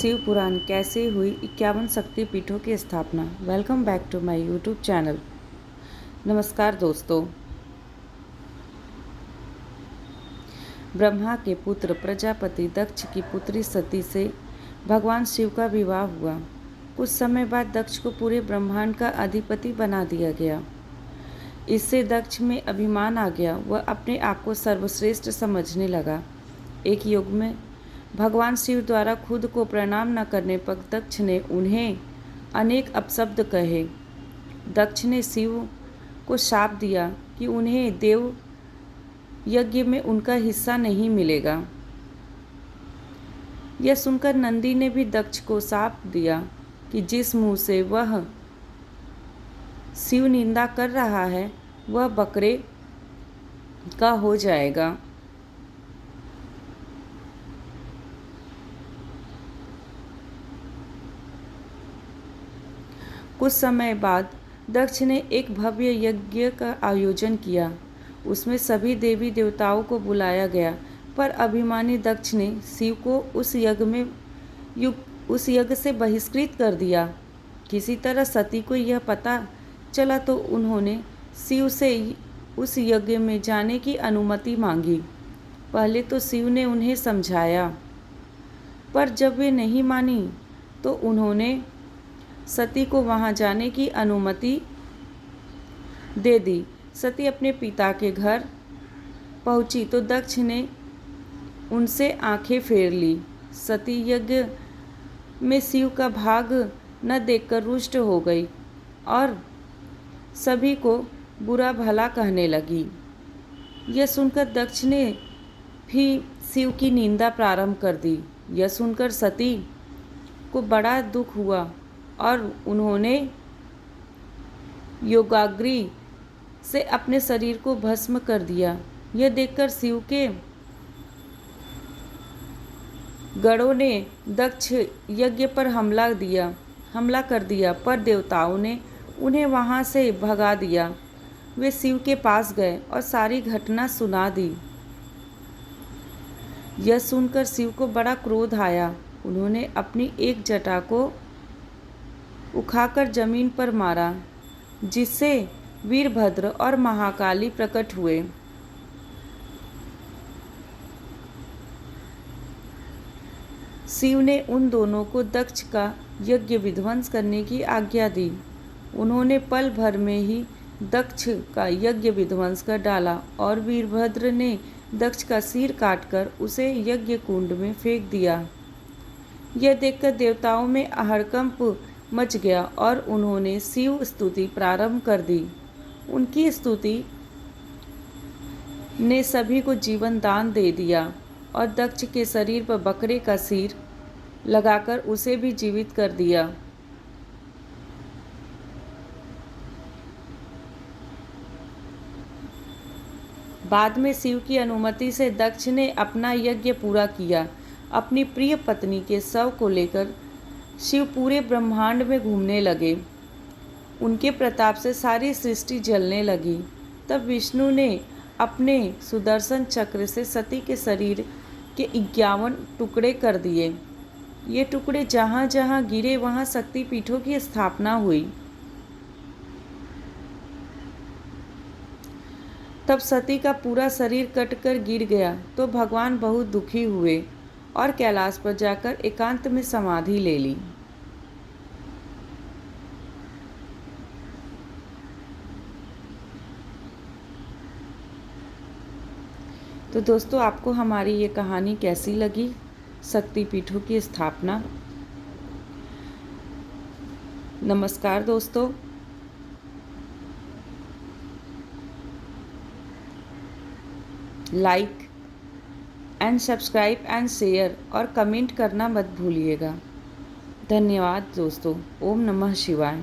शिव पुराण कैसे हुई 51 शक्तिपीठों की स्थापना। Welcome back to my YouTube channel. नमस्कार दोस्तों। ब्रह्मा के पुत्र प्रजापति दक्ष की पुत्री सती से भगवान शिव का विवाह हुआ। कुछ समय बाद दक्ष को पूरे ब्रह्मांड का अधिपति बना दिया गया। इससे दक्ष में अभिमान आ गया। वह अपने आप को सर्वश्रेष्ठ समझने लगा। एक युग में भगवान शिव द्वारा खुद को प्रणाम न करने पर दक्ष ने उन्हें अनेक अपशब्द कहे। दक्ष ने शिव को शाप दिया कि उन्हें देव यज्ञ में उनका हिस्सा नहीं मिलेगा। यह सुनकर नंदी ने भी दक्ष को शाप दिया कि जिस मुंह से वह शिव निंदा कर रहा है वह बकरे का हो जाएगा। कुछ समय बाद दक्ष ने एक भव्य यज्ञ का आयोजन किया। उसमें सभी देवी देवताओं को बुलाया गया, पर अभिमानी दक्ष ने शिव को उस यज्ञ से बहिष्कृत कर दिया। किसी तरह सती को यह पता चला तो उन्होंने शिव से उस यज्ञ में जाने की अनुमति मांगी। पहले तो शिव ने उन्हें समझाया, पर जब वे नहीं मानी तो उन्होंने सती को वहां जाने की अनुमति दे दी। सती अपने पिता के घर पहुंची तो दक्ष ने उनसे आंखें फेर ली। सती यज्ञ में शिव का भाग न देखकर रुष्ट हो गई और सभी को बुरा भला कहने लगी। यह सुनकर दक्ष ने भी शिव की निंदा प्रारंभ कर दी। यह सुनकर सती को बड़ा दुख हुआ और उन्होंने योगाग्नि से अपने शरीर को भस्म कर दिया। यह देखकर शिव के गणों ने दक्ष यज्ञ पर हमला कर दिया, पर देवताओं ने उन्हें वहां से भगा दिया। वे शिव के पास गए और सारी घटना सुना दी। यह सुनकर शिव को बड़ा क्रोध आया। उन्होंने अपनी एक जटा को उखाकर जमीन पर मारा, जिससे वीरभद्र और महाकाली प्रकट हुए। शिव ने उन दोनों को दक्ष का यज्ञ विध्वंस करने की आज्ञा दी। उन्होंने पल भर में ही दक्ष का यज्ञ विध्वंस कर डाला और वीरभद्र ने दक्ष का सिर काटकर उसे यज्ञ कुंड में फेंक दिया। यह देखकर देवताओं में हड़कंप मच गया और उन्होंने शिव स्तुति प्रारंभ कर दी। उनकी स्तुति ने सभी को जीवन दान दे दिया और दक्ष के शरीर पर बकरे का सिर लगाकर उसे भी जीवित कर दिया। बाद में शिव की अनुमति से दक्ष ने अपना यज्ञ पूरा किया। अपनी प्रिय पत्नी के शव को लेकर शिव पूरे ब्रह्मांड में घूमने लगे। उनके प्रताप से सारी सृष्टि जलने लगी। तब विष्णु ने अपने सुदर्शन चक्र से सती के शरीर के 51 टुकड़े कर दिए। ये टुकड़े जहाँ जहाँ गिरे वहाँ शक्तिपीठों की स्थापना हुई। तब सती का पूरा शरीर कटकर गिर गया तो भगवान बहुत दुखी हुए और कैलाश पर जाकर एकांत में समाधि ले ली। तो दोस्तों, आपको हमारी ये कहानी कैसी लगी, शक्तिपीठों की स्थापना। नमस्कार दोस्तों। Like and subscribe and share और कमेंट करना मत भूलिएगा। धन्यवाद दोस्तों। ओम नमः शिवाय।